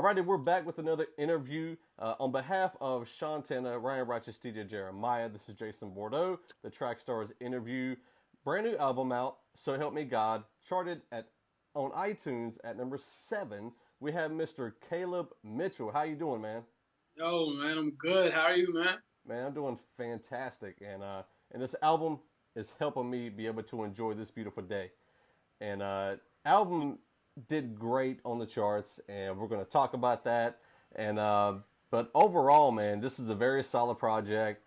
Alrighty, we're back with another interview. On behalf of SEANTANA, Ryan Righteous, DJ Jeremiah, this is Jason Bordeaux, the Trackstarz interview. Brand new album out, So Help Me God, charted on iTunes at number 7. We have Mr. Kaleb Mitchell. How you doing, man? Yo, man, I'm good. How are you, man? Man, I'm doing fantastic, and this album is helping me be able to enjoy this beautiful day. And album did great on the charts, and we're going to talk about that. And but overall, man, this is a very solid project.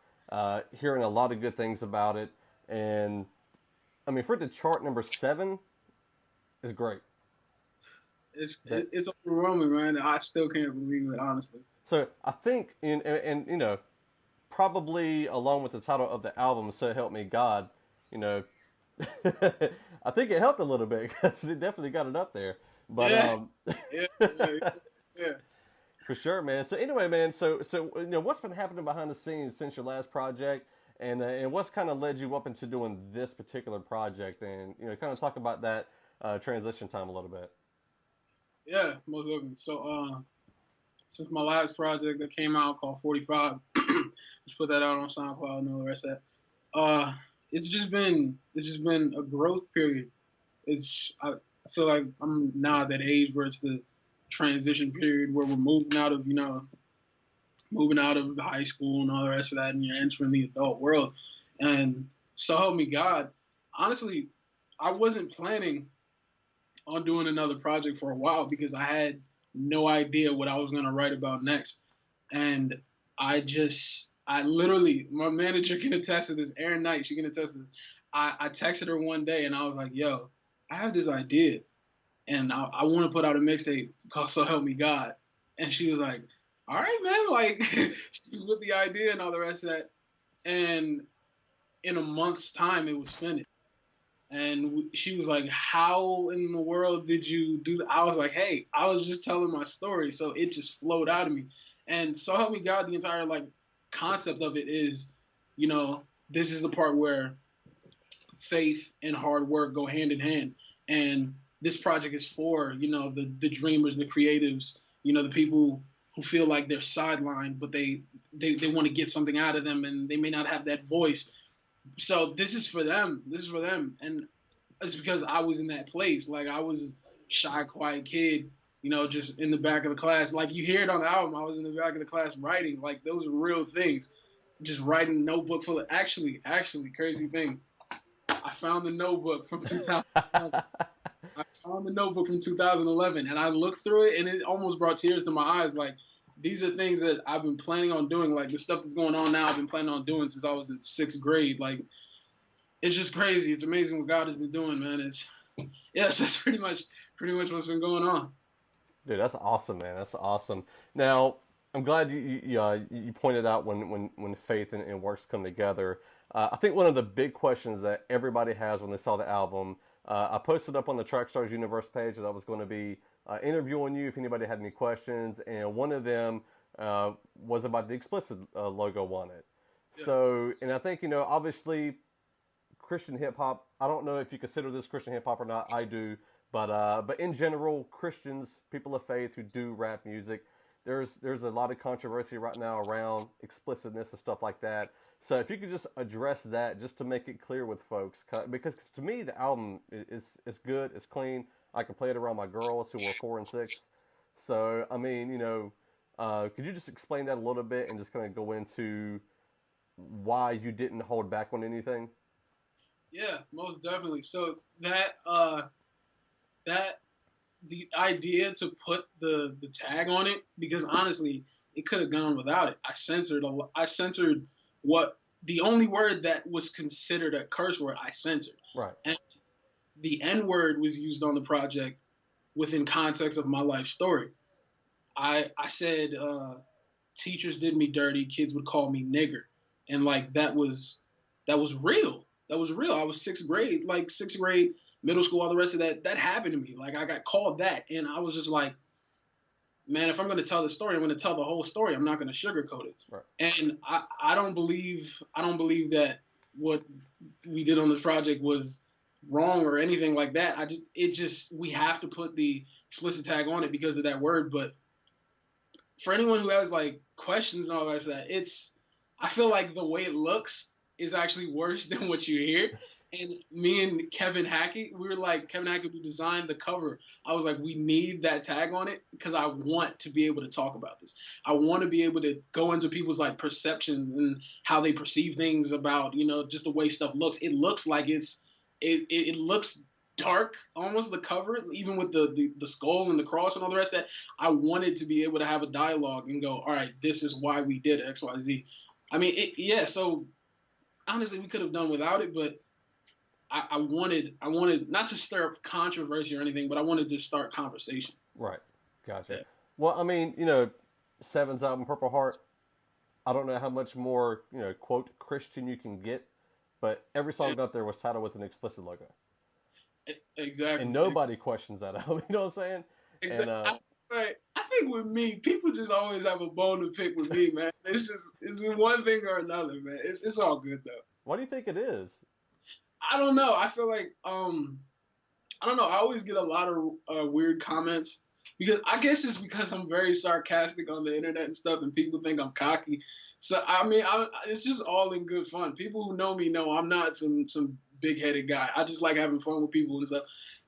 Hearing a lot of good things about it, and I mean, for it to chart number 7 is great. It's overwhelming, man. I still can't believe it, honestly. So I think, and you know, probably along with the title of the album, "So Help Me God," you know, I think it helped a little bit because it definitely got it up there. But yeah. For sure, man. So anyway, man. So you know, what's been happening behind the scenes since your last project, and what's kind of led you up into doing this particular project, and you know, kind of talk about that transition time a little bit. Yeah, most definitely. So, since my last project that came out called 45, just put that out on SoundCloud and all the rest of that. It's just been a growth period. I feel like I'm now at that age where it's the transition period where we're moving out of high school and all the rest of that, and you're entering the adult world. And so help me God, honestly, I wasn't planning on doing another project for a while because I had no idea what I was going to write about next. And I literally, my manager can attest to this, Erin Knight, she can attest to this. I texted her one day and I was like, yo, I have this idea and I want to put out a mixtape called So Help Me God. And she was like, all right, man. Like, she was with the idea and all the rest of that. And in a month's time, it was finished. And she was like, how in the world did you do that? I was like, hey, I was just telling my story. So it just flowed out of me. And So Help Me God, the entire concept of it is, you know, this is the part where faith and hard work go hand in hand. And this project is for, you know, the dreamers, the creatives, you know, the people who feel like they're sidelined, but they want to get something out of them and they may not have that voice. So this is for them. This is for them. And it's because I was in that place. Like, I was a shy, quiet kid, you know, just in the back of the class. Like, you hear it on the album, I was in the back of the class writing. Like, those are real things. Just writing a notebook full of... Actually, crazy thing. I found the notebook from 2011. I found the notebook from 2011, and I looked through it, and it almost brought tears to my eyes. Like, these are things that I've been planning on doing. Like, the stuff that's going on now, I've been planning on doing since I was in 6th grade. Like, it's just crazy. It's amazing what God has been doing, man. That's pretty much what's been going on. Dude, that's awesome, man. That's awesome. Now, I'm glad you pointed out when faith and works come together. I think one of the big questions that everybody has when they saw the album, I posted up on the Trackstarz Universe page that I was going to be interviewing you if anybody had any questions, and one of them was about the explicit logo on it. Yeah. So, and I think, you know, obviously Christian hip hop, I don't know if you consider this Christian hip hop or not, I do, but in general, Christians, people of faith who do rap music, there's a lot of controversy right now around explicitness and stuff like that. So if you could just address that, just to make it clear with folks, because to me the album is good, it's clean. I can play it around my girls who are 4 and 6. So I mean, you know, could you just explain that a little bit and just kind of go into why you didn't hold back on anything? Yeah, most definitely. So that the idea to put the tag on it, because honestly, it could have gone without it. I censored what the only word that was considered a curse word, I censored. Right. And the N word was used on the project within context of my life story. I said teachers did me dirty, kids would call me nigger. And like that was real. That was real. I was 6th grade, middle school, all the rest of that happened to me. Like, I got called that, and I was just like, man, if I'm going to tell the story, I'm going to tell the whole story. I'm not going to sugarcoat it. Right. And I don't believe that what we did on this project was wrong or anything like that. We have to put the explicit tag on it because of that word. But for anyone who has like questions and all the rest of that, I feel like the way it looks is actually worse than what you hear. And me and Kevin Hackett, we were like, Kevin Hackett, who designed the cover. I was like, we need that tag on it because I want to be able to talk about this. I want to be able to go into people's like perceptions and how they perceive things about, just the way stuff looks. It looks like it looks dark, almost the cover, even with the skull and the cross and all the rest of that. I wanted to be able to have a dialogue and go, all right, this is why we did X, Y, Z. I mean, yeah. So honestly, we could have done without it, but I wanted not to stir up controversy or anything, but I wanted to start conversation. Right. Gotcha. Yeah. Well, I mean, Seven's album Purple Heart, I don't know how much more, quote, Christian you can get, but every song out there was titled with an explicit logo. Exactly. And nobody questions that album, you know what I'm saying? Exactly. And, I think with me, people just always have a bone to pick with me, man. It's one thing or another, man. It's all good though. why do you think it is? I don't know. I feel like I don't know. I always get a lot of weird comments because I guess it's because I'm very sarcastic on the internet and stuff, and people think I'm cocky. So I mean, it's just all in good fun. People who know me know I'm not some big headed guy. I just like having fun with people and stuff.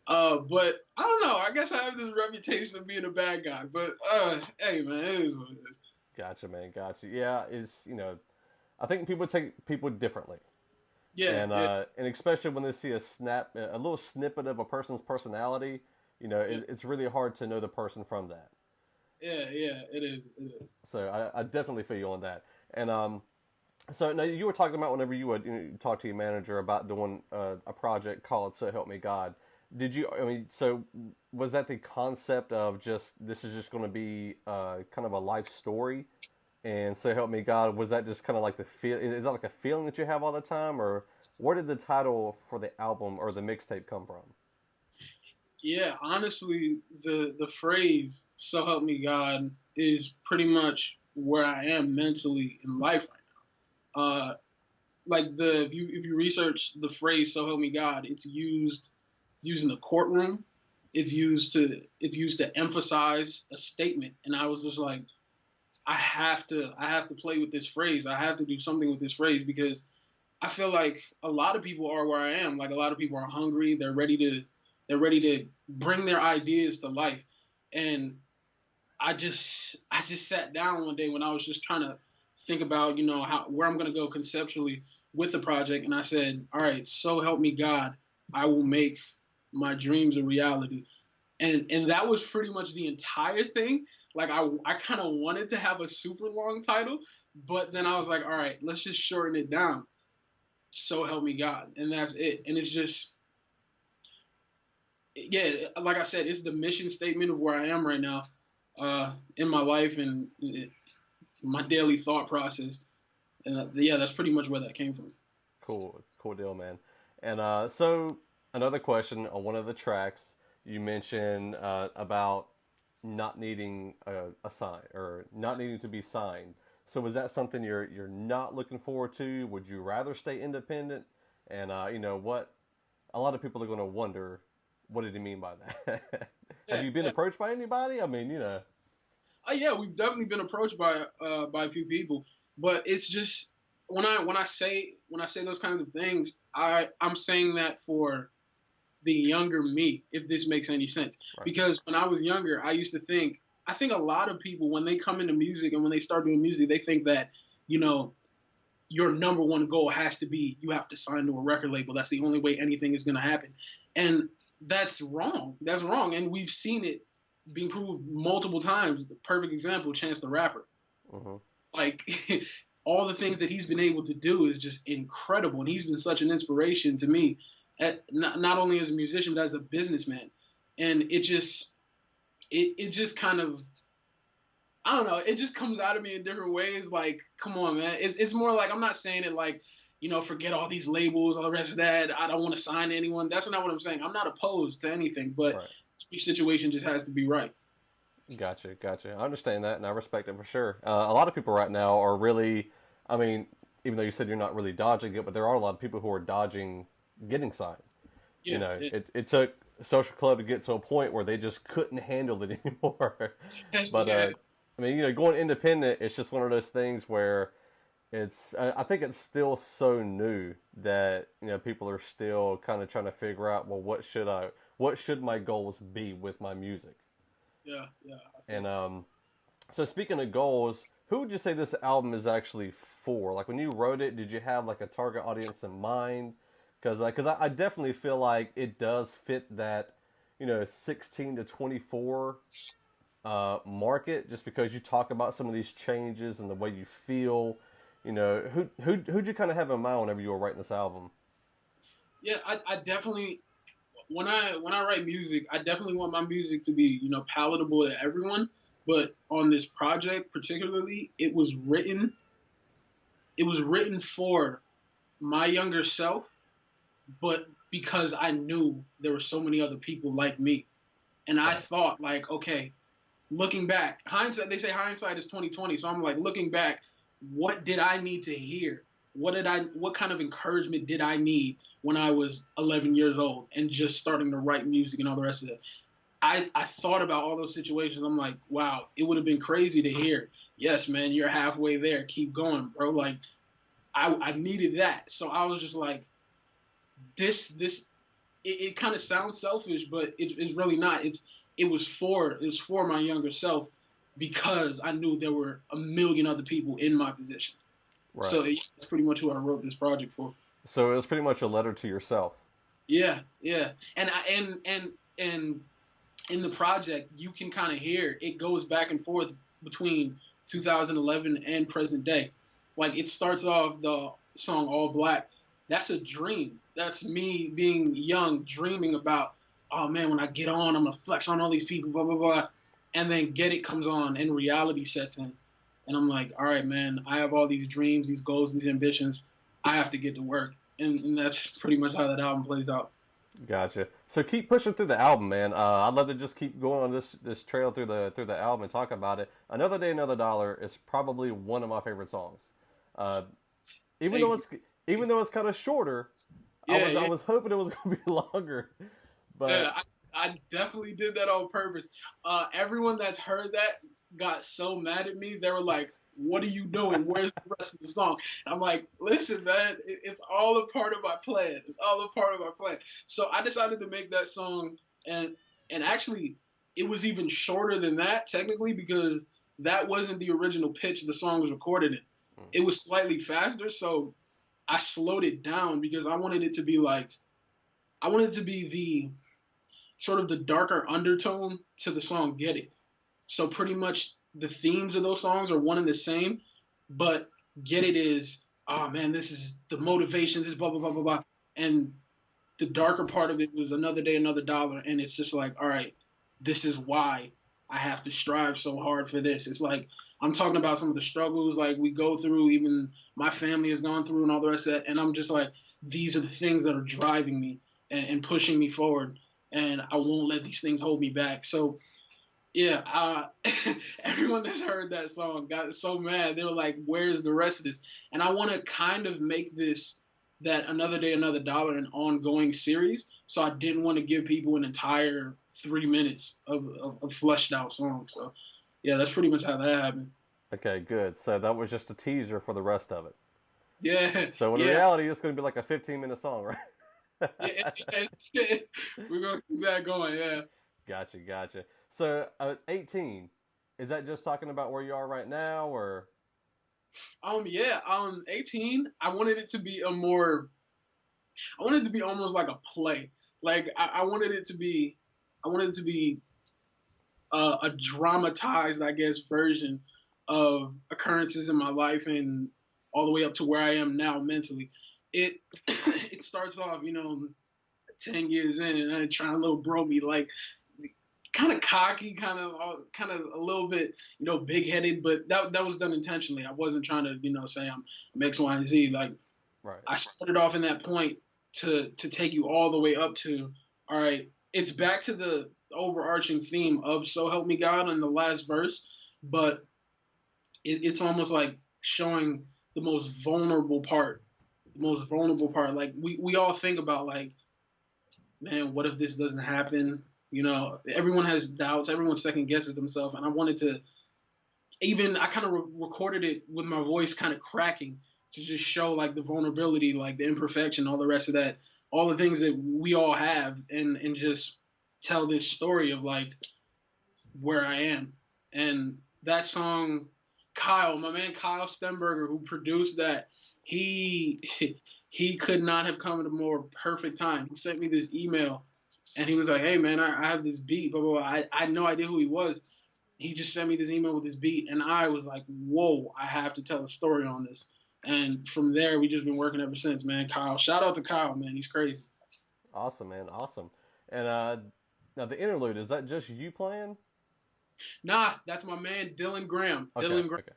But I don't know. I guess I have this reputation of being a bad guy. But hey, man, it is what it is. Gotcha, man. Gotcha. Yeah, it's I think people take people differently. Yeah, and especially when they see a little snippet of a person's personality, it's really hard to know the person from that. Yeah, it is. So I definitely feel you on that. And so now you were talking about whenever you would talk to your manager about doing a project called "So Help Me God." Did you? I mean, so was that the concept of this is just going to be kind of a life story? And "So Help Me God," was that just kind of like the feel? Is that like a feeling that you have all the time, or where did the title for the album or the mixtape come from? Yeah, honestly, the phrase "So help me God" is pretty much where I am mentally in life right now. Like if you research the phrase "So help me God," it's used in the courtroom. It's used to emphasize a statement, and I was just like, I have to play with this phrase. I have to do something with this phrase because I feel like a lot of people are where I am. Like a lot of people are hungry. They're ready to bring their ideas to life. And I just sat down one day when I was just trying to think about, where I'm going to go conceptually with the project. And I said, all right, so help me God, I will make my dreams a reality. And that was pretty much the entire thing. Like I kind of wanted to have a super long title, but then I was like, all right, let's just shorten it down. So help me God. And that's it. And it's just, yeah, like I said, it's the mission statement of where I am right now in my life and my daily thought process. And yeah, that's pretty much where that came from. Cool deal, man. And so another question on one of the tracks, you mentioned about not needing a sign or not needing to be signed. So is that something you're not looking forward to? Would you rather stay independent? And what a lot of people are going to wonder, what did he mean by that? Have you been approached by anybody? I mean, yeah, we've definitely been approached by a few people, but it's just when I say those kinds of things, I'm saying that for the younger me, if this makes any sense. Right. Because when I was younger, I used to think, I think a lot of people, when they come into music and when they start doing music, they think that, your number one goal has to be, you have to sign to a record label. That's the only way anything is going to happen. And that's wrong. That's wrong. And we've seen it being proved multiple times. The perfect example, Chance the Rapper. Mm-hmm. Like, all the things that he's been able to do is just incredible. And he's been such an inspiration to me. Not only as a musician, but as a businessman. And it just kind of, I don't know, it just comes out of me in different ways. Like, come on, man. It's more like, I'm not saying it like, forget all these labels, all the rest of that. I don't want to sign to anyone. That's not what I'm saying. I'm not opposed to anything, but right. Each situation just has to be right. Gotcha. I understand that, and I respect it for sure. A lot of people right now are really, I mean, even though you said you're not really dodging it, but there are a lot of people who are dodging getting signed. Yeah, it took Social Club to get to a point where they just couldn't handle it anymore. But I mean, going independent, it's just one of those things where I think it's still so new that people are still kind of trying to figure out, well, what should my goals be with my music? Yeah, yeah. And so speaking of goals, who would you say this album is actually for? Like when you wrote it, did you have like a target audience in mind? Because I definitely feel like it does fit that 16 to 24 market, just because you talk about some of these changes and the way you feel. Who'd you kind of have in mind whenever you were writing this album? Yeah, I definitely when I write music, I definitely want my music to be palatable to everyone. But on this project particularly, it was written for my younger self, but because I knew there were so many other people like me, and I thought like, okay, looking back, hindsight, they say hindsight is 2020. So I'm like looking back, what did I need to hear? What kind of encouragement did I need when I was 11 years old and just starting to write music and all the rest of it? I thought about all those situations. I'm like, wow, it would have been crazy to hear. Yes, man, you're halfway there. Keep going, bro. Like, I needed that. So I was just like, it kind of sounds selfish, but it's really not. It was for my younger self because I knew there were a million other people in my position. Right. So that's pretty much who I wrote this project for. So it was pretty much a letter to yourself. Yeah, yeah, and in the project, you can kind of hear it goes back and forth between 2011 and present day. Like it starts off the song All Black. That's a dream. That's me being young, dreaming about, oh man, when I get on, I'm gonna flex on all these people, blah blah blah. And then Get It comes on and reality sets in. And I'm like, all right, man, I have all these dreams, these goals, these ambitions. I have to get to work. And that's pretty much how that album plays out. Gotcha. So keep pushing through the album, man. I'd love to just keep going on this trail through the album and talk about it. Another Day, Another Dollar is probably one of my favorite songs. Even though it's kind of shorter, I was hoping it was going to be longer. But yeah, I definitely did that on purpose. Everyone that's heard that got so mad at me. They were like, what are you doing? Where's the rest of the song? And I'm like, listen, man, it's all a part of my plan. It's all a part of my plan. So I decided to make that song, and actually, it was even shorter than that, technically, because that wasn't the original pitch the song was recorded in. It was slightly faster, so I slowed it down because I wanted it to be the sort of the darker undertone to the song Get It. So pretty much the themes of those songs are one and the same, but Get It is, oh man, this is the motivation, this blah, blah, blah, blah, blah. And the darker part of it was Another Day, Another Dollar. And it's just like, all right, this is why I have to strive so hard for this. It's like, I'm talking about some of the struggles like we go through, even my family has gone through and all the rest of that. And I'm just like, these are the things that are driving me and pushing me forward. And I won't let these things hold me back. So, yeah, everyone that's heard that song got so mad. They were like, where's the rest of this? And I want to kind of make that Another Day, Another Dollar an ongoing series. So I didn't want to give people an entire 3 minutes of fleshed out song. So, yeah, that's pretty much how that happened. okay, good. So that was just a teaser for the rest of it. Yeah. So in yeah. reality, it's going to be like a 15-minute song, right? We're going to keep that going, yeah. Gotcha. So 18, is that just talking about where you are right now, or? 18, I wanted it to be almost like a play. Like I wanted it to be a dramatized, I guess, version of occurrences in my life and all the way up to where I am now mentally. It it starts off, 10 years in, and I'm trying to little bro me, like kind of cocky, kind of a little bit, big-headed, but that was done intentionally. I wasn't trying to, say I'm X, Y, and Z. Like, right. I started off in that point to take you all the way up to, all right, it's back to the overarching theme of So Help Me God in the last verse, but it's almost like showing the most vulnerable part. Like, we all think about, like, man, what if this doesn't happen? Everyone has doubts. Everyone second guesses themselves. And I wanted to even I kind of recorded it with my voice kind of cracking to just show like the vulnerability, like the imperfection, all the rest of that, all the things that we all have, and just tell this story of like where I am. And that song, Kyle, my man Kyle Stenberger, who produced that, he he could not have come at a more perfect time. He sent me this email and he was like, "Hey man, I have this beat, blah blah blah." I had no idea who he was. He just sent me this email with this beat, and I was like, "Whoa, I have to tell a story on this." And from there, we just been working ever since, man. Kyle, shout out to Kyle, man. He's crazy. Awesome, man. Awesome. And now the interlude, is that just you playing? Nah, that's my man Dylan Graham. Okay. Dylan Graham. Okay.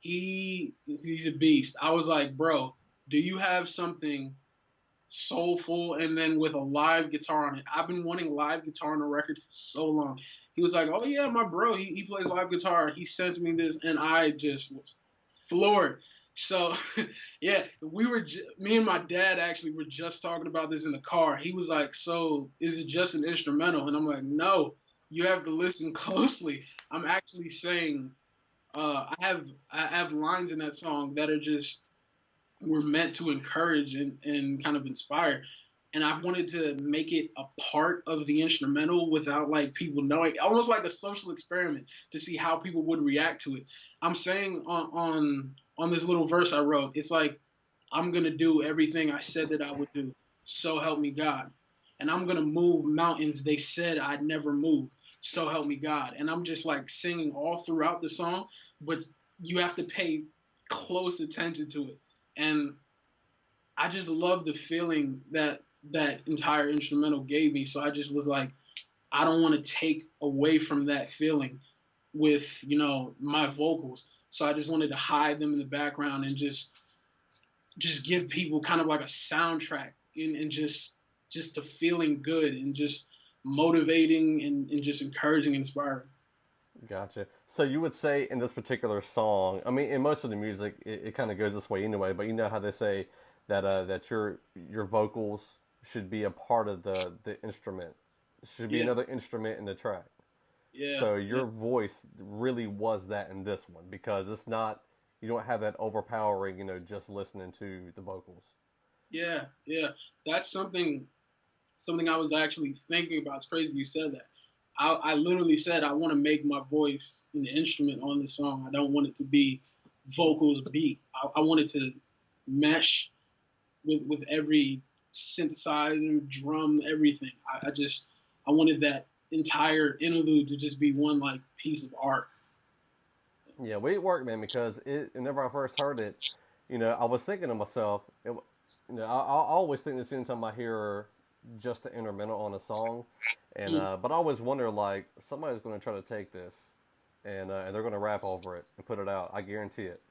He's a beast. I was like, bro, do you have something soulful and then with a live guitar on it? I've been wanting live guitar on a record for so long. He was like, oh yeah, my bro, he plays live guitar. He sent me this, and I just was floored. So yeah, me and my dad actually were just talking about this in the car. He was like, so is it just an instrumental? And I'm like, no, you have to listen closely. I'm actually saying I have lines in that song that are just were meant to encourage and kind of inspire. And I wanted to make it a part of the instrumental without like people knowing, almost like a social experiment to see how people would react to it. I'm saying on this little verse I wrote, it's like I'm gonna do everything I said that I would do. So help me God. And I'm gonna move mountains they said I'd never move. So help me God. And I'm just like singing all throughout the song, but you have to pay close attention to it. And I just love the feeling that that entire instrumental gave me. So I just was like, I don't want to take away from that feeling with, my vocals. So I just wanted to hide them in the background and just give people kind of like a soundtrack and just the feeling good and just motivating and just encouraging and inspiring. Gotcha. So you would say in this particular song, I mean, in most of the music, it kind of goes this way anyway. But you know how they say that that your vocals should be a part of the instrument. It should be Yeah, another instrument in the track. yeah, So your voice really was that in this one because it's not, you don't have that overpowering, just listening to the vocals. yeah, yeah. That's something I was actually thinking about. It's crazy you said that. I literally said I want to make my voice an instrument on this song. I don't want it to be vocals beat. I want it to mesh with every synthesizer, drum, everything. I wanted that entire interlude to just be one like piece of art. Yeah, we worked, man, because whenever I first heard it, I was thinking to myself, I always think this anytime I hear just the instrumental on a song, and Mm. but I always wonder like somebody's going to try to take this, and they're going to rap over it and put it out. I guarantee it.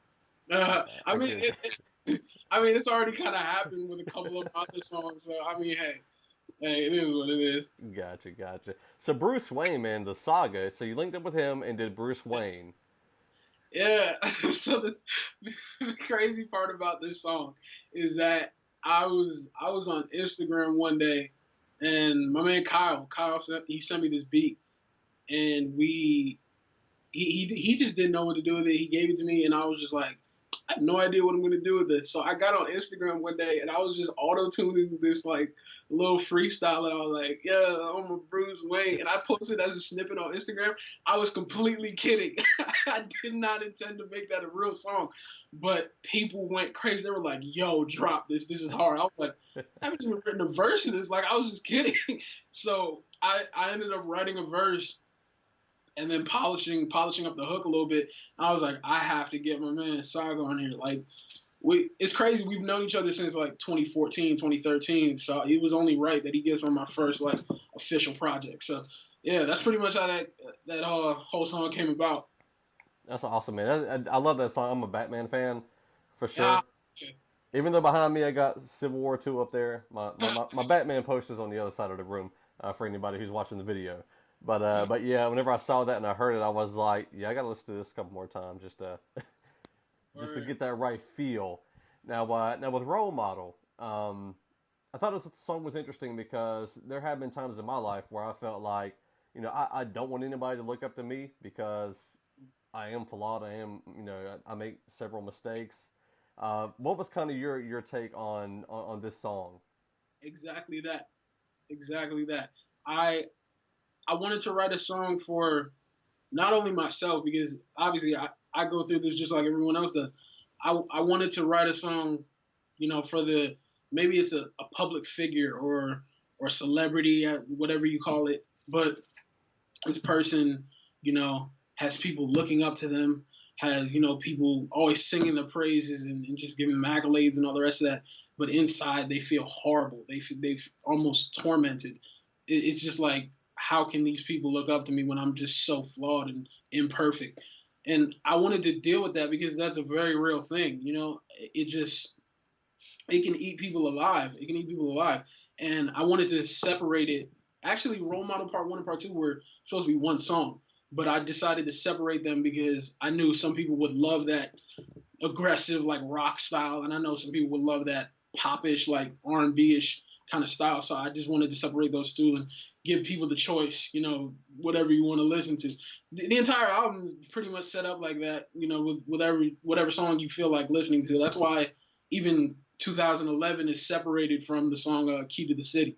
I I mean, guarantee. I mean, it's already kind of happened with a couple of other songs. So I mean, hey, it is what it is. Gotcha, gotcha. So Bruce Wayne, man, the saga. So you linked up with him and did Bruce Wayne. Yeah. So the crazy part about this song is that I was on Instagram one day, and my man Kyle sent me this beat, and he just didn't know what to do with it. He gave it to me, and I was just like, I have no idea what I'm gonna do with this. So I got on Instagram one day, and I was just auto tuning this like little freestyle, and I was like, yeah, I'm a Bruce Wayne, and I posted as a snippet on Instagram. I was completely kidding. I did not intend to make that a real song, but people went crazy. They were like, yo, drop this. This is hard. I was like, I haven't even written a verse of this. Like, I was just kidding. So I ended up writing a verse and then polishing up the hook a little bit. I was like, I have to get my man Saga on here. Like, it's crazy. We've known each other since like 2014, 2013. So it was only right that he gets on my first like official project. So yeah, that's pretty much how that whole song came about. That's awesome, man. I love that song. I'm a Batman fan, for Yeah, sure. Even though behind me I got Civil War 2 up there, my Batman poster's on the other side of the room for anybody who's watching the video. But yeah, whenever I saw that and I heard it, I was like, yeah, I gotta listen to this a couple more times just to word. get that right feel. Now with Role Model, I thought this song was interesting because there have been times in my life where I felt like, I don't want anybody to look up to me because I am flawed. I am, I make several mistakes. What was kind of your take on this song? Exactly that. Exactly that. I I wanted to write a song for not only myself, because obviously I go through this just like everyone else does. I wanted to write a song, for the, maybe it's a public figure or celebrity, whatever you call it, but this person, has people looking up to them, has, people always singing the praises and just giving them accolades and all the rest of that. But inside, they feel horrible. They've almost tormented. It's just like, how can these people look up to me when I'm just so flawed and imperfect? And I wanted to deal with that because that's a very real thing. It just, it can eat people alive. It can eat people alive. And I wanted to separate it. Actually, Role Model Part 1 and Part 2 were supposed to be one song, but I decided to separate them because I knew some people would love that aggressive, like rock style, and I know some people would love that popish, like R&B-ish kind of style. So I just wanted to separate those two and give people the choice, whatever you want to listen to. The entire album is pretty much set up like that, with whatever song you feel like listening to. That's why even 2011 is separated from the song Key to the City.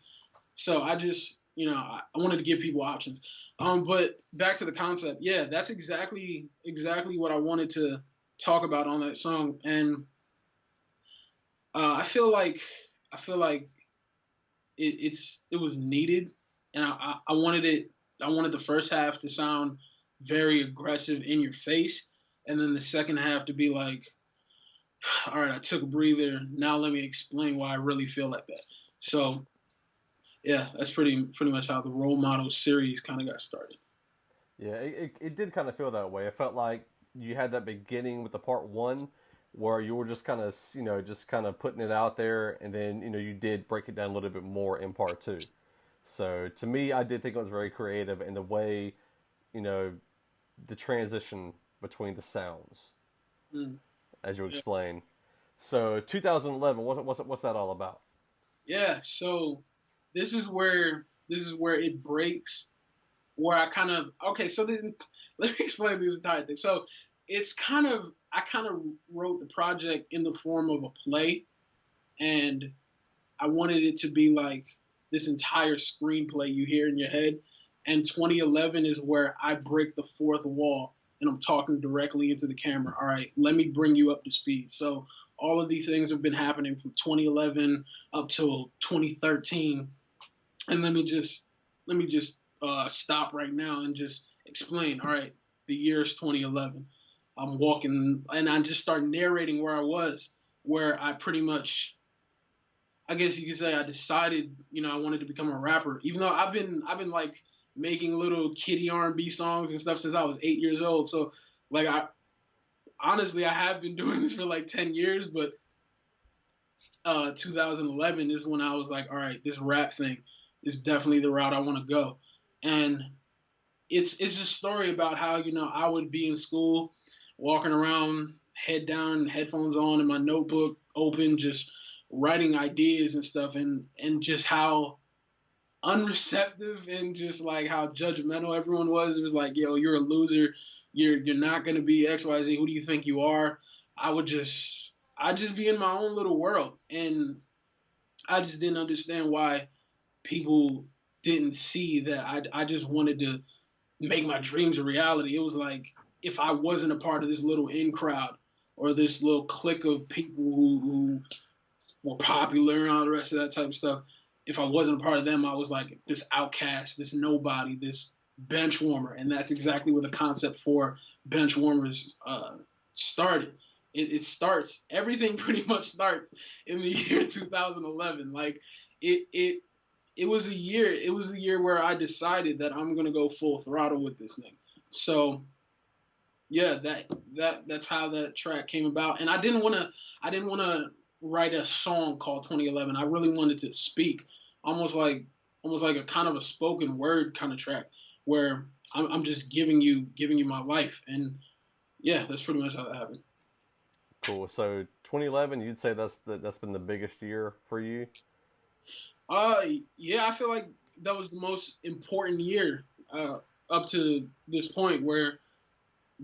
So I just, I wanted to give people options. But back to the concept, yeah, that's exactly what I wanted to talk about on that song. And I feel like it was needed, and I wanted it. I wanted the first half to sound very aggressive, in your face, and then the second half to be like, all right, I took a breather. Now let me explain why I really feel like that. So yeah, that's pretty much how the Role Model series kind of got started. Yeah, it did kind of feel that way. It felt like you had that beginning with the part one where you were just kind of, just kind of putting it out there, and then, you did break it down a little bit more in part two. So to me, I did think it was very creative in the way, you know, the transition between the sounds, Mm, as you yeah. explained. So 2011, what's that all about? Yeah. So this is where it breaks. Where I kind of, okay. So then let me explain this entire thing. So it's kind of, I kind of wrote the project in the form of a play, and I wanted it to be like this entire screenplay you hear in your head. And 2011 is where I break the fourth wall and I'm talking directly into the camera. All right, let me bring you up to speed. So all of these things have been happening from 2011 up till 2013, and let me just stop right now and just explain. All right, the year is 2011. I'm walking and I just start narrating where I was, where I pretty much, I guess you could say, I decided, I wanted to become a rapper. Even though I've been like making little kiddie R&B songs and stuff since I was 8 years old. So like, I honestly, I have been doing this for like 10 years, but 2011 is when I was like, all right, this rap thing is definitely the route I want to go. And it's just a story about how, I would be in school, walking around, head down, headphones on, and my notebook open, just writing ideas and stuff, and just how unreceptive and just like how judgmental everyone was. It was like, yo, you're a loser. You're not gonna be XYZ. Who do you think you are? I just be in my own little world, and I just didn't understand why people didn't see that I just wanted to make my dreams a reality. It was like, if I wasn't a part of this little in crowd or this little clique of people who were popular and all the rest of that type of stuff, if I wasn't a part of them, I was like this outcast, this nobody, this bench warmer. And that's exactly where the concept for bench warmers started. It starts, everything pretty much starts in the year 2011. Like, it it was a year where I decided that I'm gonna go full throttle with this thing. So yeah, that's how that track came about. And I didn't wanna write a song called 2011. I really wanted to speak, almost like a kind of a spoken word kind of track where I'm just giving you my life. And yeah, that's pretty much how that happened. Cool. So 2011, you'd say that's been the biggest year for you. Uh, yeah, I feel like that was the most important year up to this point, where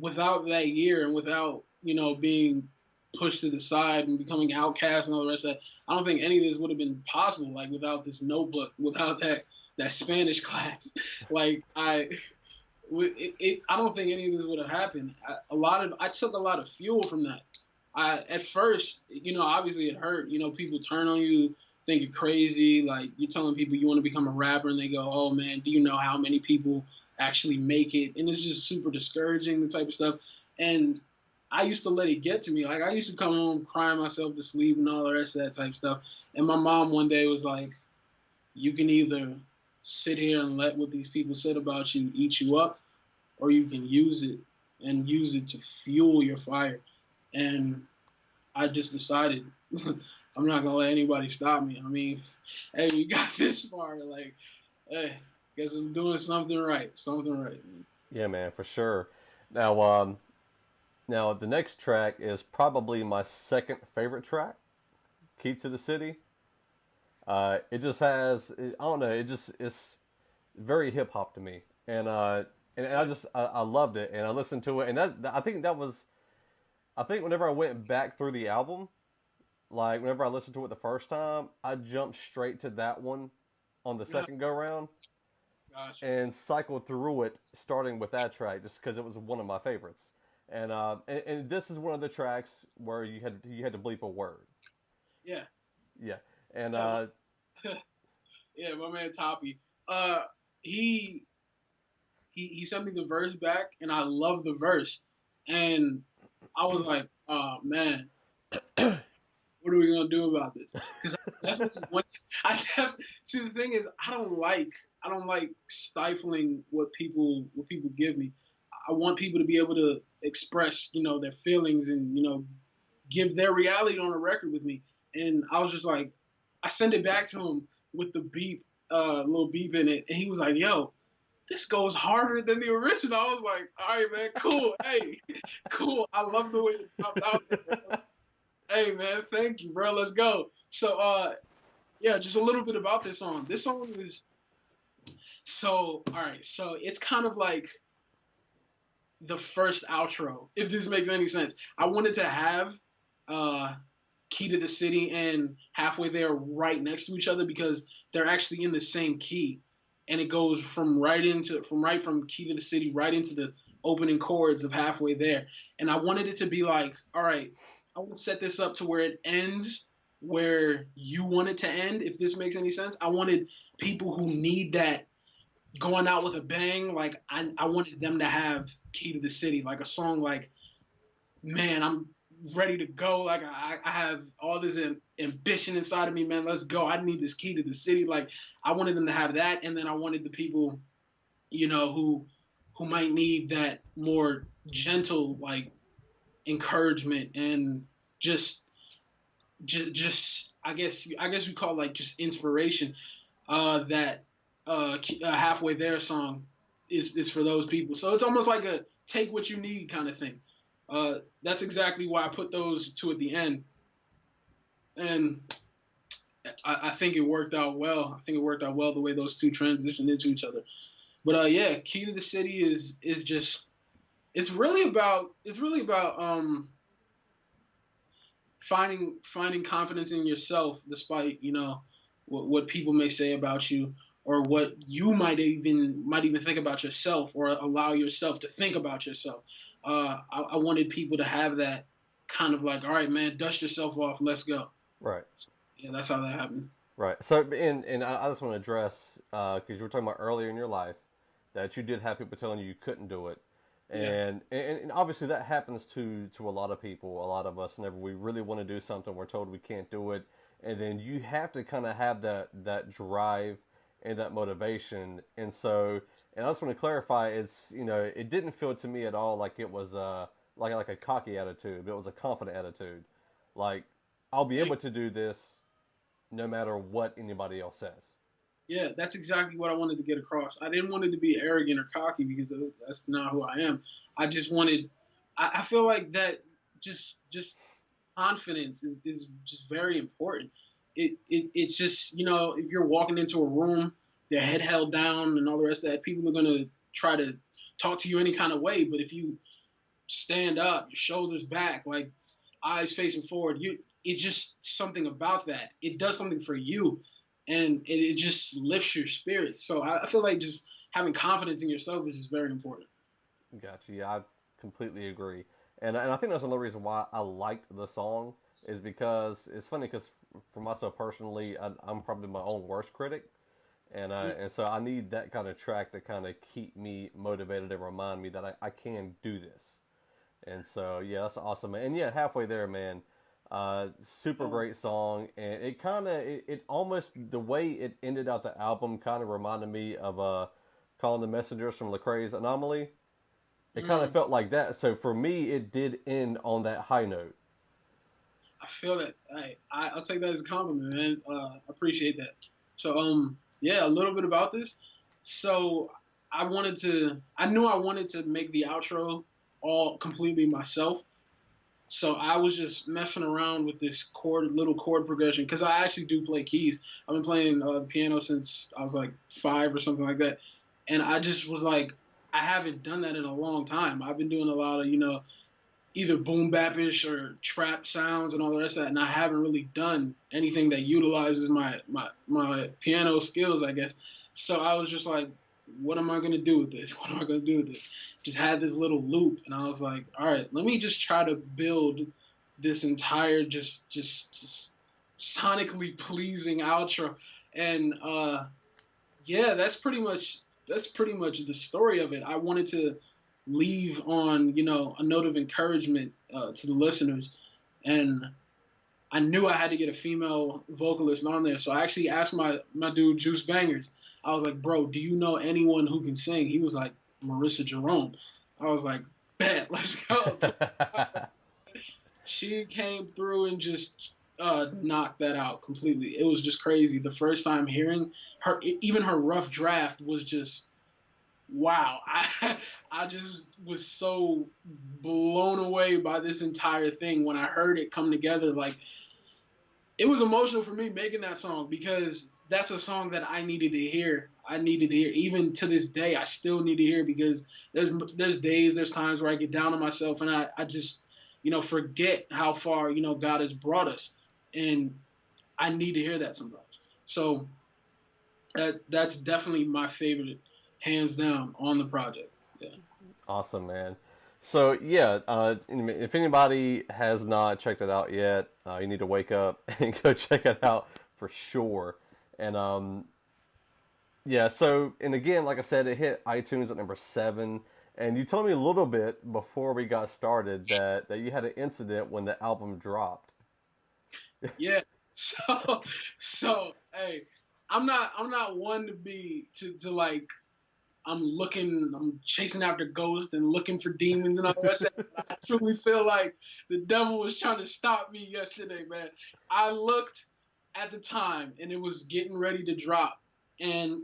without that year and without, being pushed to the side and becoming outcast and all the rest of that, I don't think any of this would have been possible. Like without this notebook, without that Spanish class, like I don't think any of this would have happened. I took a lot of fuel from that. At first, obviously it hurt. People turn on you, think you're crazy. Like you're telling people you want to become a rapper, and they go, "Oh man, do you know how many people actually make it?" And it's just super discouraging, the type of stuff. And I used to let it get to me. Like I used to come home crying myself to sleep and all the rest of that type of stuff. And my mom one day was like, "You can either sit here and let what these people said about you eat you up, or you can use it to fuel your fire." And I just decided I'm not gonna let anybody stop me. I mean, hey, you got this far, like, hey, guess I'm doing something right. Something right, man. Yeah, man, for sure. Now the next track is probably my second favorite track, "Key to the City." It just has, I don't know, it's very hip hop to me, and I loved it, and I listened to it, and I think whenever I went back through the album, like whenever I listened to it the first time, I jumped straight to that one on the Yeah, second go round gosh. and cycled through it, starting with that track, just because it was one of my favorites. And this is one of the tracks where you had to bleep a word. Yeah, Yeah, and yeah, yeah. My man Toppy. He he sent me the verse back, and I love the verse. And I was like, oh man, what are we gonna do about this? Because I definitely want. See, the thing is, I don't like stifling what people give me. I want people to be able to express, their feelings and give their reality on a record with me. And I was just like, I sent it back to him with the beep, little beep in it, and he was like, "Yo, this goes harder than the original." I was like, "All right, man, cool. Hey, cool. I love the way it popped out there, bro. Hey, man, thank you, bro. Let's go." So, yeah, just a little bit about this song. This song is so all right. So it's kind of like the first outro, if this makes any sense. I wanted to have uh, Key to the City and Halfway There right next to each other because they're actually in the same key, and it goes from Key to the City right into the opening chords of Halfway There. And I wanted it to be like, all right, I want to set this up to where it ends where you want it to end, if this makes any sense. I wanted people who need that going out with a bang. Like I wanted them to have Key to the City, like a song like, man, I'm ready to go. Like I have all this ambition inside of me, man. Let's go. I need this Key to the City. Like I wanted them to have that, and then I wanted the people, who might need that more gentle, like encouragement and just I guess we call it like just inspiration. That Halfway There song is for those people. So it's almost like a take what you need kind of thing. That's exactly why I put those two at the end, and I think it worked out well. I think it worked out well the way those two transitioned into each other. But yeah, Key to the City is just it's really about finding confidence in yourself despite what people may say about you or what you might even think about yourself or allow yourself to think about yourself. I wanted people to have that kind of like, all right, man, dust yourself off, let's go. right, Yeah, that's how that happened. right. So, and I just want to address because you were talking about earlier in your life that you did have people telling you couldn't do it, Yeah, and obviously that happens to a lot of people, a lot of us. Whenever we really want to do something, we're told we can't do it, and then you have to kind of have that drive and that motivation. And I just want to clarify, it didn't feel to me at all like it was like a cocky attitude, but it was a confident attitude. Like I'll be able to do this no matter what anybody else says. yeah, that's exactly what I wanted to get across. I didn't want it to be arrogant or cocky because that's not who I am. I just wanted. I feel like that just confidence is just very important. It's just if you're walking into a room, their head held down and all the rest of that, people are gonna try to talk to you any kind of way. But if you stand up, your shoulders back, like eyes facing forward. It's just something about that. It does something for you, and it just lifts your spirits. So I feel like just having confidence in yourself is just very important. Gotcha. Yeah, I completely agree. And I think that's another reason why I liked the song is because it's funny because for myself personally, I'm probably my own worst critic. And so I need that kind of track to kind of keep me motivated and remind me that I can do this. And so yeah, that's awesome. And yeah, halfway there, man. Super great song, and it kind of it almost the way it ended out the album kind of reminded me of Calling the Messengers from Lecrae's Anomaly. It kind of felt like that. So for me, it did end on that high note. I feel that. I'll take that as a compliment, man. I appreciate that. So, yeah, a little bit about this. So, I knew I wanted to make the outro all completely myself. So I was just messing around with this little chord progression, because I actually do play keys. I've been playing the piano since I was like 5 or something like that. And I just was like, I haven't done that in a long time. I've been doing a lot of, either boom bapish or trap sounds and all the rest of that, and I haven't really done anything that utilizes my piano skills, I guess. So I was just like, what am I gonna do with this? What am I gonna do with this? Just had this little loop, and I was like, all right, let me just try to build this entire just sonically pleasing outro. And yeah, that's pretty much the story of it. I wanted to leave on, a note of encouragement to the listeners. And I knew I had to get a female vocalist on there. So I actually asked my dude, Juice Bangers. I was like, bro, do you know anyone who can sing? He was like, Marissa Jerome. I was like, bet, let's go. She came through and just knocked that out completely. It was just crazy. The first time hearing her, even her rough draft was just, wow. I just was so blown away by this entire thing when I heard it come together. Like, it was emotional for me making that song, because that's a song that I needed to hear. Even to this day, I still need to hear, because there's days, there's times where I get down on myself, and I just, forget how far, God has brought us. And I need to hear that sometimes. So that's definitely my favorite, hands down, on the project. Yeah. Awesome, man. So yeah, if anybody has not checked it out yet, you need to wake up and go check it out for sure. And yeah, so and again, like I said, it hit iTunes at number 7. And you told me a little bit before we got started that you had an incident when the album dropped. Yeah. So hey, I'm not one to be to like, I'm chasing after ghosts and looking for demons and all that. I truly feel like the devil was trying to stop me yesterday, man. I looked at the time and it was getting ready to drop. And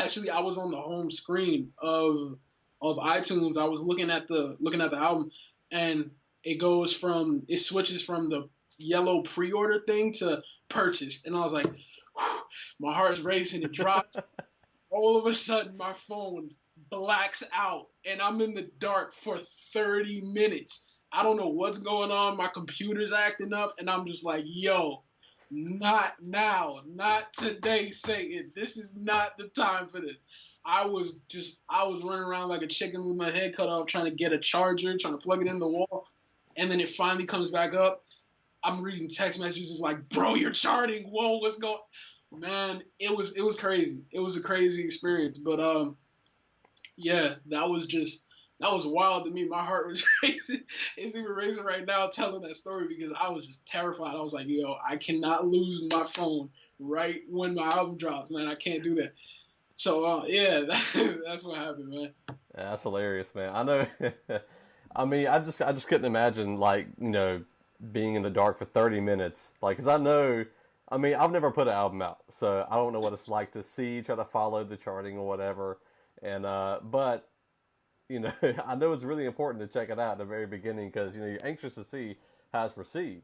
actually I was on the home screen of iTunes. I was looking at the album, and it switches from the yellow pre-order thing to purchased. And I was like, whew, my heart's racing, it drops. All of a sudden, my phone blacks out, and I'm in the dark for 30 minutes. I don't know what's going on. My computer's acting up, and I'm just like, yo, not now. Not today, Satan. This is not the time for this. I was running around like a chicken with my head cut off, trying to get a charger, trying to plug it in the wall. And then it finally comes back up. I'm reading text messages like, bro, you're charting. Whoa, what's going on? Man, it was crazy. It was a crazy experience. But yeah, that was wild to me. My heart was racing. It's even racing right now telling that story, because I was just terrified. I was like, yo, I cannot lose my phone right when my album drops, man. I can't do that. So yeah, that's what happened, man. Yeah, that's hilarious, man. I know. I mean, I just couldn't imagine, like, being in the dark for 30 minutes. Like, because I know, I mean, I've never put an album out, so I don't know what it's like to try to follow the charting or whatever. And but I know it's really important to check it out at the very beginning, because you're anxious to see how it's received.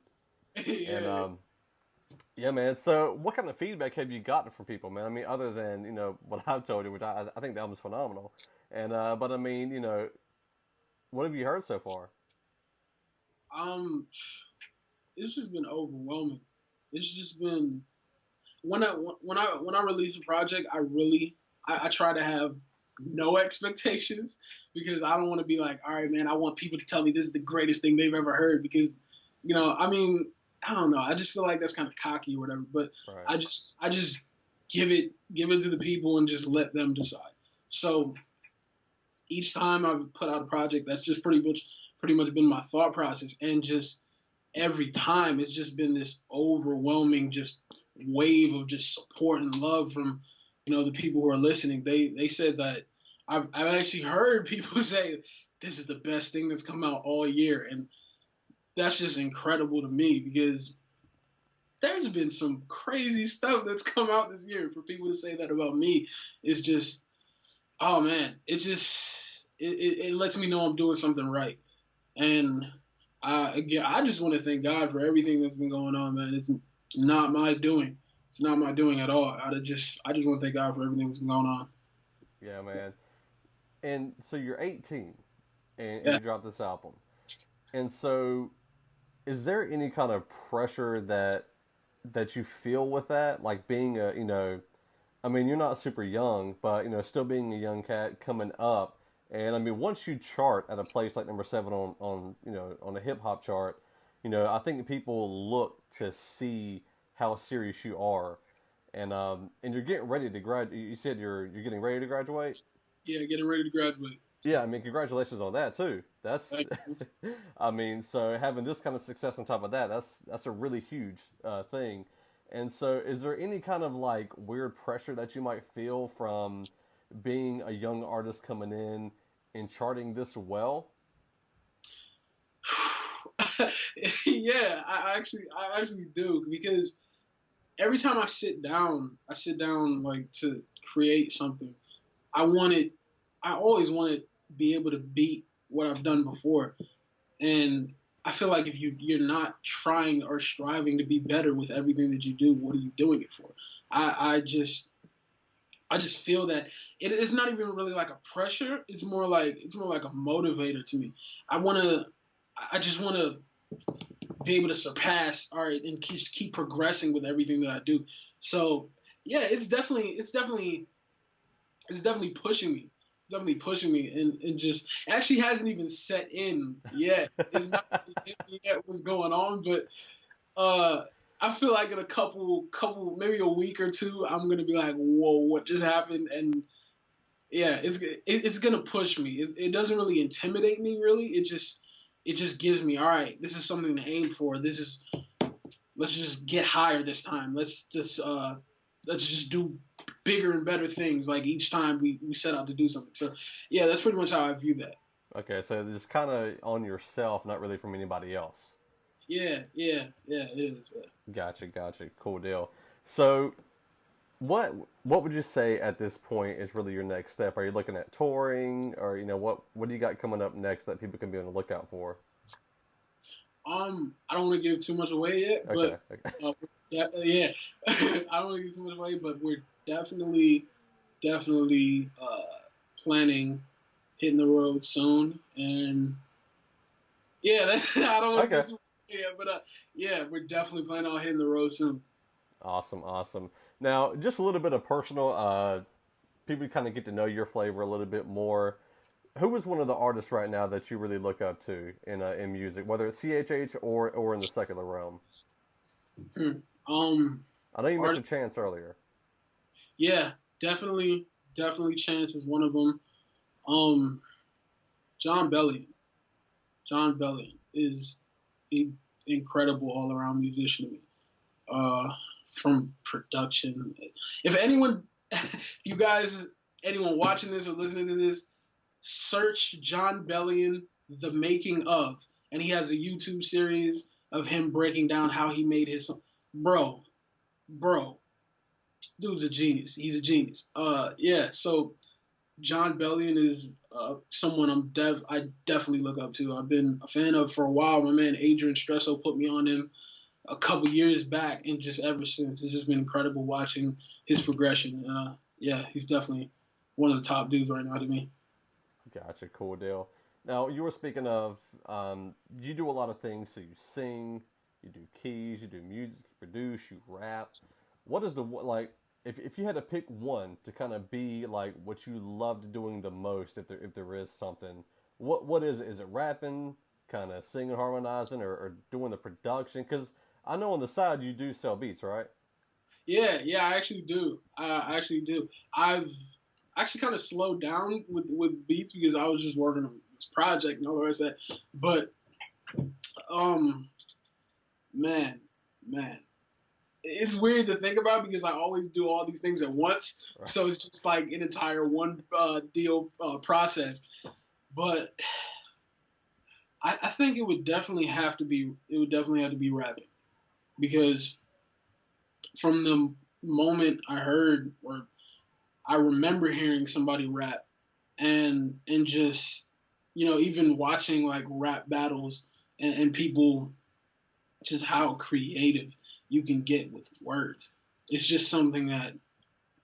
Yeah. And yeah, man. So what kind of feedback have you gotten from people, man? I mean, other than what I've told you, which I think the album's phenomenal. And but I mean, What have you heard so far? Um, it's just been overwhelming. It's just been when I release a project, I try to have no expectations because I don't want to be like, all right, man, I want people to tell me this is the greatest thing they've ever heard because, I mean, I don't know. I just feel like that's kind of cocky or whatever. But Right. I just give it to the people and just let them decide. So each time I've put out a project, that's just pretty much been my thought process, and just every time it's just been this overwhelming just wave of just support and love from the people who are listening. They said that I've actually heard people say this is the best thing that's come out all year, and that's just incredible to me because there's been some crazy stuff that's come out this year. For people to say that about me is just, oh man, it lets me know I'm doing something right. And again, I just want to thank God for everything that's been going on, man. It's not my doing. It's not my doing at all. I just want to thank God for everything that's been going on. Yeah, man. And so you're 18, and Yeah. you dropped this album. And so, is there any kind of pressure that you feel with that, like being I mean, you're not super young, but still being a young cat coming up, and I mean, once you chart at a place like number 7 on the hip hop chart, I think people look to see how serious you are, and you're getting ready to graduate. You said you're getting ready to graduate. Yeah, getting ready to graduate. Yeah, I mean, congratulations on that too. That's, Like, I mean, so having this kind of success on top of that, that's a really huge thing. And so, is there any kind of like weird pressure that you might feel from being a young artist coming in and charting this well? yeah, I actually do because every time I sit down like to create something. I wanted, I always wanted to be able to beat what I've done before. And I feel like if you're not trying or striving to be better with everything that you do, what are you doing it for? I just feel that it's not even really like a pressure. It's more like a motivator to me. I just wanna be able to surpass, all right, and keep progressing with everything that I do. So yeah, it's definitely pushing me. It's definitely pushing me, and just actually hasn't even set in yet. It's not really hit me yet what's going on, but uh, I feel like in a couple, maybe a week or two, I'm gonna be like, whoa, what just happened? And yeah, it's gonna push me. It doesn't really intimidate me, really. It just gives me, all right, this is something to aim for. Let's just get higher this time. Let's just do bigger and better things like each time we set out to do something. So yeah, that's pretty much how I view that. Okay, so it's kind of on yourself, not really from anybody else. Yeah, yeah, yeah, it is. Yeah. Gotcha, gotcha. Cool deal. So, what would you say at this point is really your next step? Are you looking at touring, or what do you got coming up next that people can be on the lookout for? I don't want to give too much away yet, Okay, but okay. yeah, I don't want to give too much away, but we're definitely planning hitting the road soon, and yeah, I don't want to Okay. give too much away yet, but yeah, we're definitely planning on hitting the road soon. Awesome, awesome. Now, just a little bit of personal, people kind of get to know your flavor a little bit more. Who is one of the artists right now that you really look up to in music, whether it's CHH or in the secular realm? Hmm. Um, I know you art, mentioned Chance earlier. yeah, definitely, Chance is one of them. Um, John Bellion. John Bellion is an incredible all around musician to me. Uh, from production. If anyone, you guys, anyone watching this or listening to this, search John Bellion, The Making of, and he has a YouTube series of him breaking down how he made his song. Bro, bro, dude's a genius. He's a genius. Yeah. So John Bellion is someone I definitely look up to. I've been a fan of for a while. My man Adrian Stresso put me on him a couple years back, and just ever since, it's just been incredible watching his progression. Yeah, he's definitely one of the top dudes right now to me. Gotcha, cool deal. Now, you were speaking of, you do a lot of things. So you sing, you do keys, you do music, you produce, you rap. What is the like? If you had to pick one to kind of be like what you loved doing the most, if there is something, what is it? Is it rapping, kind of singing, harmonizing, or doing the production? Because I know on the side you do sell beats, right? Yeah, yeah, I actually do. I actually do. I've actually kind of slowed down with beats because I was just working on this project and all the rest of that. But um, man, man, it's weird to think about because I always do all these things at once. Right. So it's just like an entire one deal process. But I think it would definitely have to be rapping because from the moment I heard or I remember hearing somebody rap and just even watching like rap battles and people just how creative you can get with words. It's just something that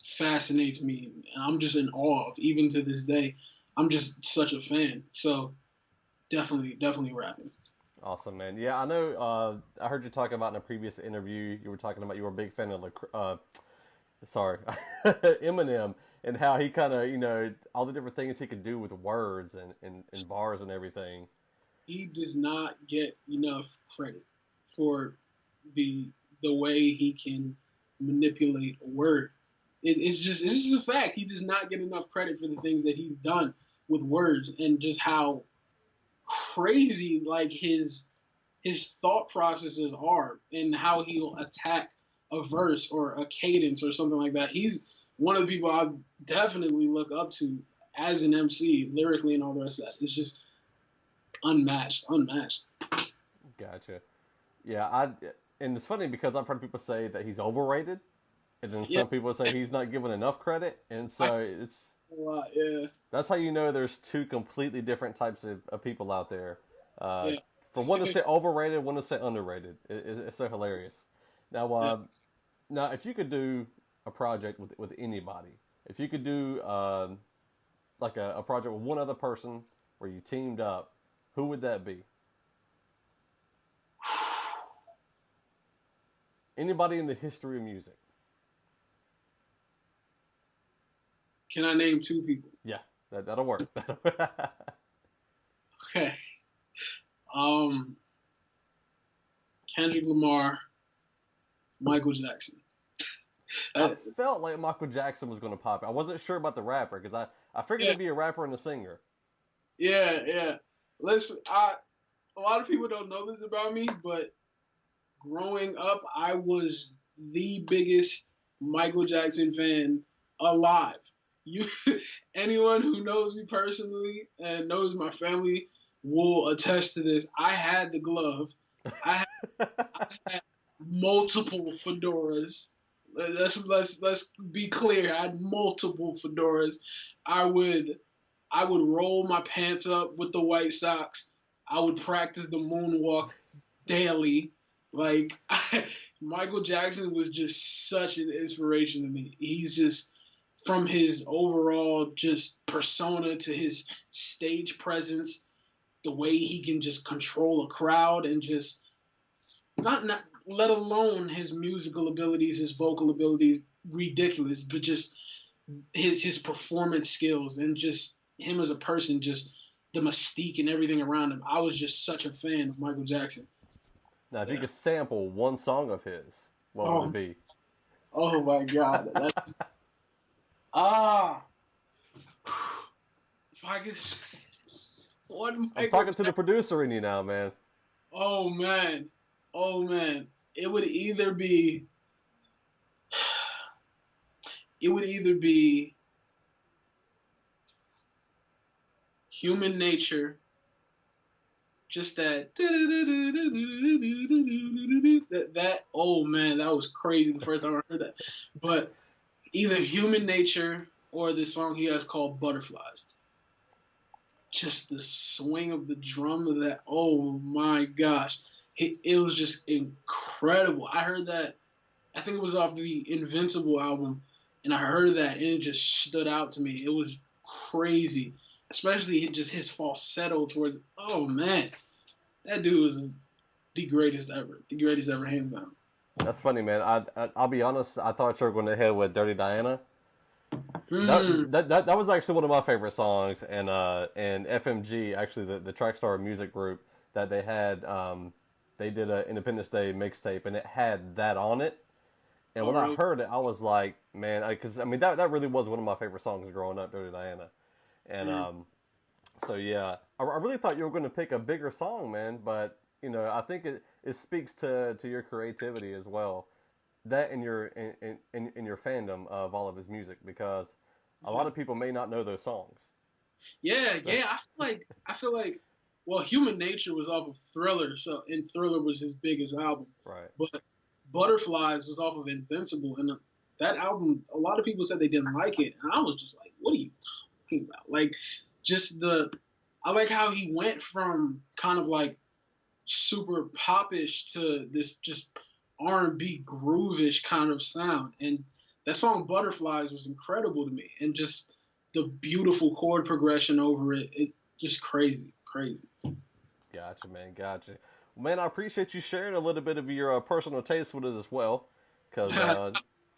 fascinates me and I'm just in awe of even to this day. I'm just such a fan. So definitely rapping. Awesome, man. Yeah, I know. I heard you talking about in a previous interview. You were talking about you were a big fan of sorry, Eminem, and how he kind of, all the different things he could do with words and bars and everything. He does not get enough credit for the the way he can manipulate a word. It's just a fact. He does not get enough credit for the things that he's done with words and just how crazy like his thought processes are and how he'll attack a verse or a cadence or something like that. He's one of the people I definitely look up to as an MC, lyrically and all the rest of that. It's just unmatched, unmatched. Gotcha. Yeah, and it's funny because I've heard people say that he's overrated, and then Yeah, some people say he's not given enough credit, and I so it's a lot. Yeah, that's how you know there's two completely different types of people out there. Uh, yeah, for one to say overrated, one to say underrated. It's so hilarious. Now, yeah. now, if you could do a project with anybody, if you could do like a project with one other person where you teamed up, who would that be? Anybody in the history of music? Can I name two people? Yeah, that'll work. Okay. Um, Kendrick Lamar, Michael Jackson. I Uh, felt like Michael Jackson was going to pop. I wasn't sure about the rapper because I figured yeah, it'd be a rapper and a singer. yeah. Listen, a lot of people don't know this about me, but growing up, I was the biggest Michael Jackson fan alive. You, anyone who knows me personally and knows my family will attest to this. I had the glove. I had multiple fedoras. Let's be clear. I had multiple fedoras. I would I would roll my pants up with the white socks. I would practice the moonwalk daily. Like Michael Jackson was just such an inspiration to me. He's just from his overall just persona to his stage presence, the way he can just control a crowd and just not let alone his musical abilities, his vocal abilities, ridiculous, but just his performance skills and just him as a person, just the mystique and everything around him. I was just such a fan of Michael Jackson. Now, if you Yeah. could sample one song of his, what would it Oh, be? oh my God. Ah, if I could say one I'm Michael talking to the Jackson. producer in you now, man. Oh man, oh man. It would either be Human Nature, just that oh man, that was crazy the first time I heard that. But either Human Nature or this song he has called Butterflies. Just the swing of the drum of that. Oh my gosh. It was just incredible. I heard that, I think it was off the Invincible album, and I heard that and it just stood out to me. It was crazy. especially just his falsetto towards. Oh man, that dude was the greatest ever, hands down. That's funny, man. I'll be honest. I thought you were going to head with Dirty Diana. Mm. That was actually one of my favorite songs, and FMG, actually the Trackstar music group that they had, they did a Independence Day mixtape, and it had that on it. And Oh, when I really? heard it, I was like, man, because I mean that really was one of my favorite songs growing up, Dirty Diana, and Mm. so yeah, I really thought you were going to pick a bigger song, man, but I think it speaks to your creativity as well, that in your in your fandom of all of his music, because a lot Yeah. of people may not know those songs. Yeah, So, yeah. I feel like, well, Human Nature was off of Thriller, so and Thriller was his biggest album. right. But Butterflies was off of Invincible, and that album, a lot of people said they didn't like it, and I was just like, "What are you talking about?" Like, just I like how he went from kind of like super popish to this just R&B groovish kind of sound, and that song Butterflies was incredible to me, and just the beautiful chord progression over it just crazy, crazy. Gotcha, man. Gotcha. Man, I appreciate you sharing a little bit of your personal taste with us as well, because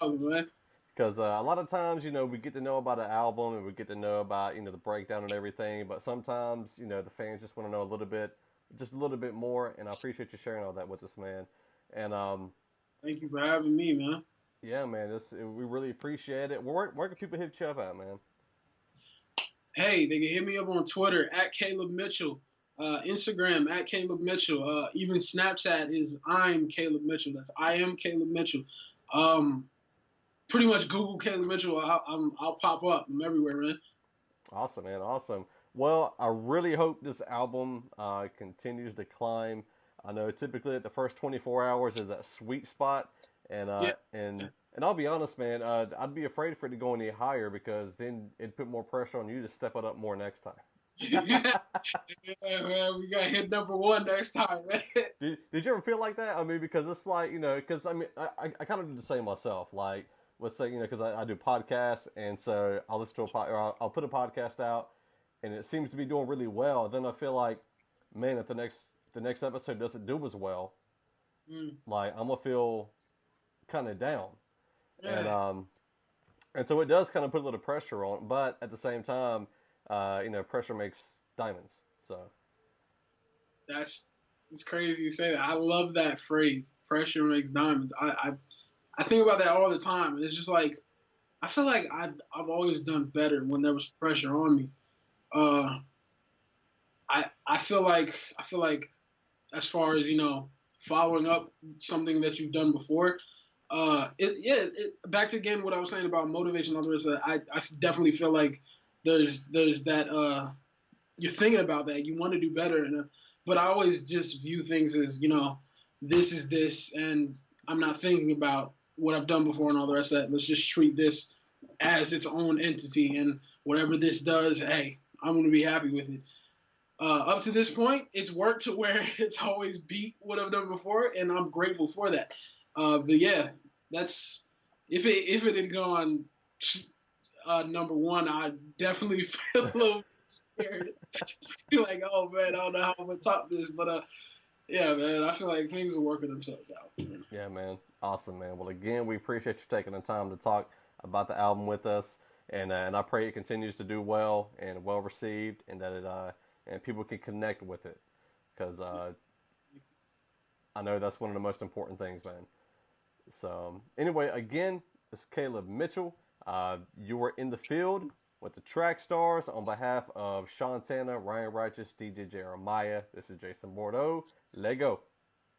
Oh, man. a lot of times, we get to know about an album and we get to know about, the breakdown and everything. But sometimes, the fans just want to know just a little bit more. And I appreciate you sharing all that with us, man. And Thank you for having me, man. yeah, man, we really appreciate it. Where can people hit you up at, man? Hey, they can hit me up on Twitter at Kaleb Mitchell, Instagram at Kaleb Mitchell, even Snapchat is I'm Kaleb Mitchell. That's I am Kaleb Mitchell. Um, Pretty much Google Kaleb Mitchell. I'll pop up. I'm everywhere, man. Awesome, man. Awesome. Well, I really hope this album continues to climb. I know typically the first 24 hours is that sweet spot, and Yeah. I'll be honest, man. I'd be afraid for it to go any higher because then it'd put more pressure on you to step it up more next time. Yeah, man, we got hit number one next time, man. Did you ever feel like that? I mean, because it's like, because I mean, I kind of do the same myself. Like, let's say, because I do podcasts, and so I'll listen to or I'll put a podcast out, and it seems to be doing really well. Then I feel like, man, if the next episode doesn't do as well, Mm, like I'm gonna feel kind of down, and yeah, so it does kind of put a little pressure on. But at the same time, pressure makes diamonds. So that's it's crazy you say that. I love that phrase. Pressure makes diamonds. I think about that all the time, and it's just like I feel like I've always done better when there was pressure on me. Uh, I feel like as far as following up something that you've done before. Back to again what I was saying about motivation. Others, I definitely feel like there's that you're thinking about that you want to do better, but I always just view things as this is this, and I'm not thinking about what I've done before and all the rest of that. Let's just treat this as its own entity, and whatever this does, hey, I'm gonna be happy with it. Up to this point, it's worked to where it's always beat what I've done before, and I'm grateful for that. But yeah, that's if it had gone number one, I definitely feel a little scared. Feel like, oh man, I don't know how I'm gonna top this, but yeah, man, I feel like things are working themselves out. yeah, man, awesome, man. Well, again, we appreciate you taking the time to talk about the album with us, and I pray it continues to do well and well received, and that it and people can connect with it, because I know that's one of the most important things, man. So anyway, again, this is Kaleb Mitchell. You were in the field with the Trackstarz on behalf of SEANTANA, Ryan Righteous, DJ Jeremiah. This is Jason Bordeaux. Lego.